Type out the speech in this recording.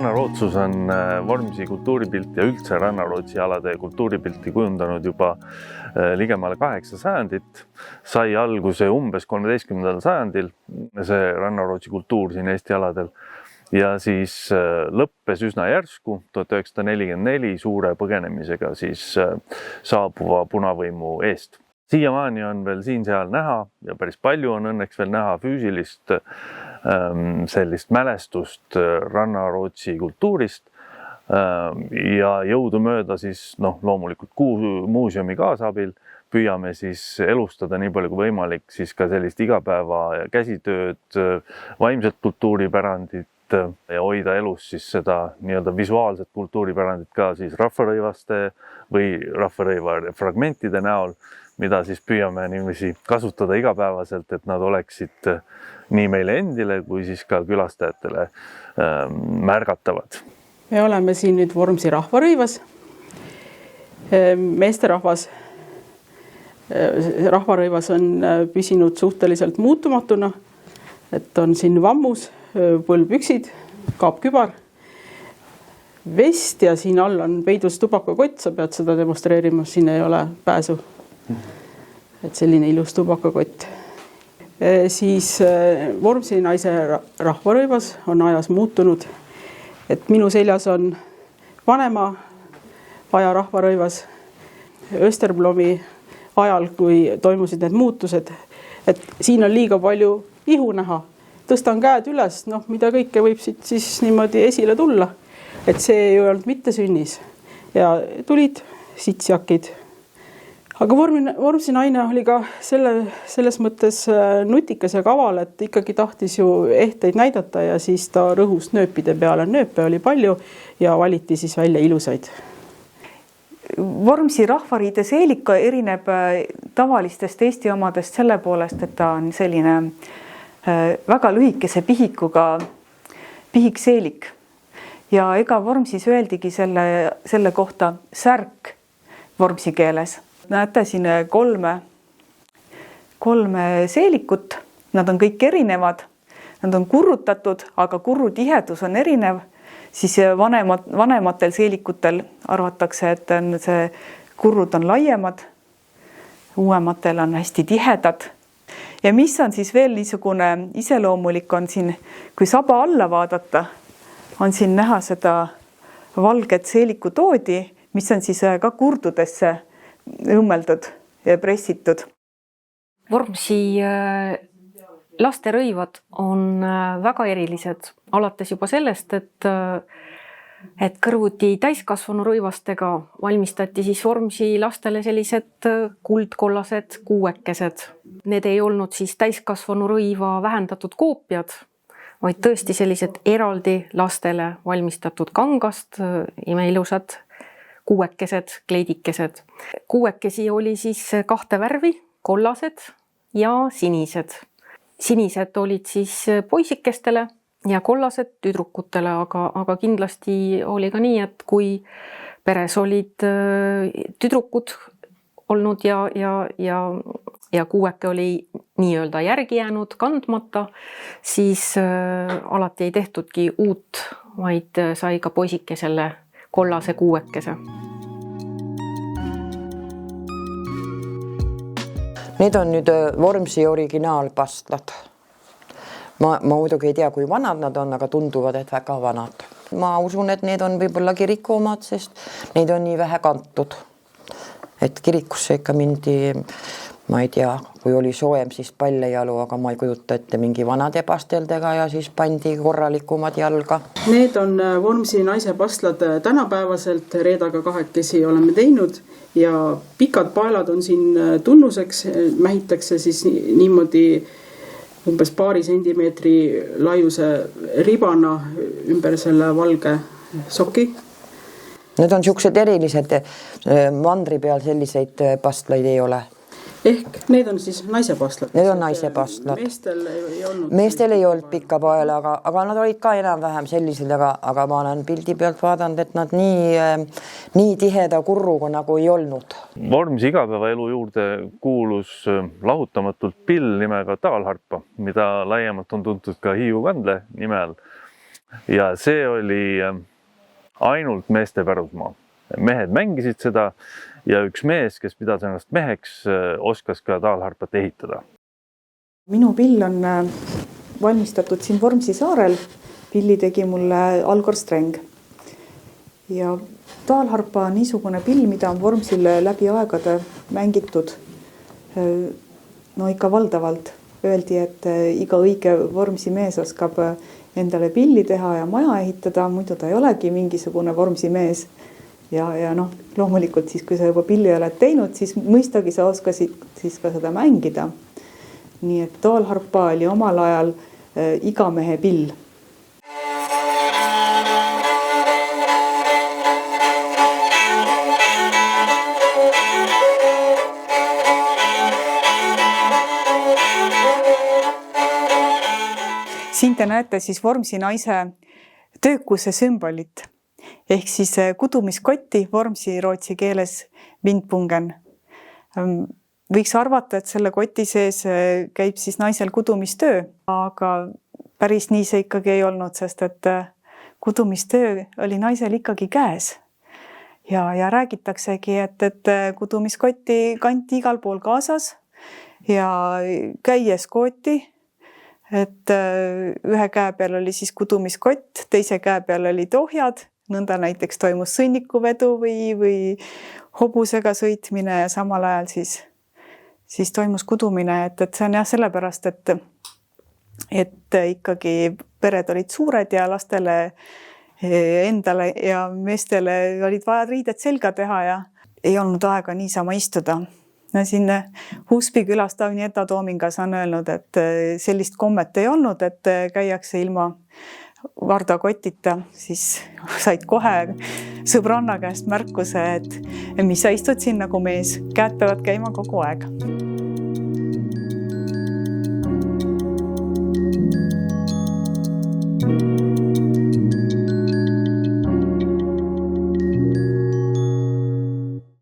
Rannarootsus on Vormsi kultuuripilti ja üldse Rannarootsi alade kultuuripilti kujundanud juba ligemale 8 sajandit. Sai alguse umbes 13. sajandil see Rannarootsi kultuur siin Eesti aladel ja siis lõppes üsna järsku 1944 suure põgenemisega siis saabuva punavõimu eest. Siiamaani on veel siin-seal näha ja päris palju on õnneks veel näha füüsilist sellist mälestust Rannarootsi kultuurist ja jõudumööda siis loomulikult muuseumi kaasabil püüame siis elustada nii palju kui võimalik siis ka sellist igapäeva käsitööd, vaimset kultuuripärandit ja hoida elus siis seda nii-öelda visuaalset kultuuripärandit ka siis rahvarõivaste või rahvarõiva fragmentide näol, mida siis püüame niiviisi kasutada igapäevaselt, et nad oleksid nii meile endile kui siis ka külastajatele märgatavad. Me oleme siin nüüd Vormsi rahvarõivas. Meesterahvas rahvarõivas on püsinud suhteliselt muutumatuna, et on siin vammus, põlvpüksid, kaapkübar, vest ja siin all on peidus tubakakott, sa pead seda demonstreerima, siin ei ole pääsu. Et selline ilus tubakakott. Siis Vormsi naise rahvarõivas on ajas muutunud, et minu seljas on vanema aja rahvarõivas Österblomi ajal, kui toimusid need muutused, et siin on liiga palju ihu näha. Tõstan käed üles, mida kõike võib siit siis niimoodi esile tulla, et see ei olnud mitte sünnis ja tulid sitsjakid. Aga Vormsi naine oli ka selles mõttes nutikas ja kaval, et ikkagi tahtis ju ehteid näidata ja siis ta rõhus nööpide peale. Nööpe oli palju ja valiti siis välja ilusaid. Vormsi rahvariide seelik erineb tavalistest Eesti omadest selle poolest, et ta on selline väga lühikese pihikuga pihikseelik. Ja ega Vormsis öeldigi selle kohta särk vormsi keeles. Näete siin kolme seelikut, nad on kõik erinevad, nad on kurrutatud, aga kurru tihedus on erinev, siis vanematel seelikutel arvatakse, et see kurrud on laiemad, uuematel on hästi tihedad. Ja mis on siis veel niisugune iseloomulik on siin, kui saba alla vaadata, on siin näha seda valget seelikutoodi, mis on siis ka kurdudesse õmmeldud ja pressitud. Vormsi lasterõivad on väga erilised, alates juba sellest, et kõrvuti täiskasvanu rõivastega valmistati siis Vormsi lastele sellised kuldkollased kuuekesed. Need ei olnud siis täiskasvanu rõiva vähendatud koopiad, vaid tõesti sellised eraldi lastele valmistatud kangast, imeilusad kuuekesed, kleidikesed. Kuuekesi oli siis 2 värvi, kollased ja sinised. Sinised olid siis poisikestele ja kollased tüdrukutele, aga kindlasti oli ka nii, et kui peres olid tüdrukud olnud ja kuueke oli nii-öelda järgi jäänud kandmata, siis alati ei tehtudki uut, vaid sai ka poisikesele kollase kuuekese. Need on nüüd Vormsi originaalpastlad. Ma muidugi ei tea, kui vanad nad on, aga tunduvad, et väga vanad. Ma usun, et need on võib-olla kiriku omad, sest neid on nii vähe kantud. Et kirikusse ikka mindi, ma ei tea, kui oli soojem, siis pallejalu, aga ma ei kujuta ette mingi vanade pasteldega ja siis pandi korralikumad jalga. Need on Vormsi naise pastlad tänapäevaselt, reedaga 2 oleme teinud ja pikad paelad on siin tunnuseks, mähitakse siis niimoodi umbes paari sentimeetri laiuse ribana ümber selle valge soki. Need on niisugused erilised, mandri peal selliseid pastlaid ei ole. Ehk need on siis naisepastlad. Need on naisepastlad. Meestel ei olnud pikka paela, aga nad olid ka enam-vähem sellised, aga ma olen pildi pealt vaadanud, et nad nii tiheda kurruga nagu ei olnud. Vormsi igapäevaelu juurde kuulus lahutamatult pill nimega taalharpa, mida laiemalt on tuntud ka Hiiu kandle nime all. ja see oli ainult meeste pärusmaa. Mehed mängisid seda ja üks mees, kes pidas ennast meheks, oskas ka taalharpat ehitada. Minu pill on valmistatud siin Vormsi saarel. Pilli tegi mulle Algor Streng. Ja taalharpa on niisugune pill, mida on Vormsil läbi aegade mängitud. No ikka valdavalt. Öeldi, et iga õige Vormsi mees oskab endale pilli teha ja maja ehitada, muidu ta ei olegi mingisugune Vormsi mees. Ja noh, loomulikult siis, kui sa juba pilli oled teinud, siis mõistagi sa oskasid siis ka seda mängida. Nii et taalharpa oli omal ajal iga mehe pill. Siin te näete siis Vormsi naise töökuse sümbolit ehk siis kudumiskotti Vormsi rootsi keeles vindpungen. Võiks arvata, et selle koti sees käib siis naisel kudumistöö, aga päris nii see ikkagi ei olnud, sest et kudumistöö oli naisel ikkagi käes. Ja räägitaksegi, et kudumiskotti kanti igal pool kaasas ja käies kooti. Et ühe käe peal oli siis kudumiskott, teise käe peal oli ohjad, nõnda näiteks toimus sõnnikuvedu või hobusega sõitmine ja samal ajal siis toimus kudumine, et see on jah sellepärast, et ikkagi pered olid suured ja lastele endale ja meestele olid vaja riided selga teha ja ei olnud aega niisama istuda. Siin Husby külas Tavnieta Toomingas on öelnud, et sellist kommet ei olnud, et käiakse ilma vardakotita, siis said kohe sõbranna käest märkuse, et mis sa istud siin nagu mees, käed peavad käima kogu aeg.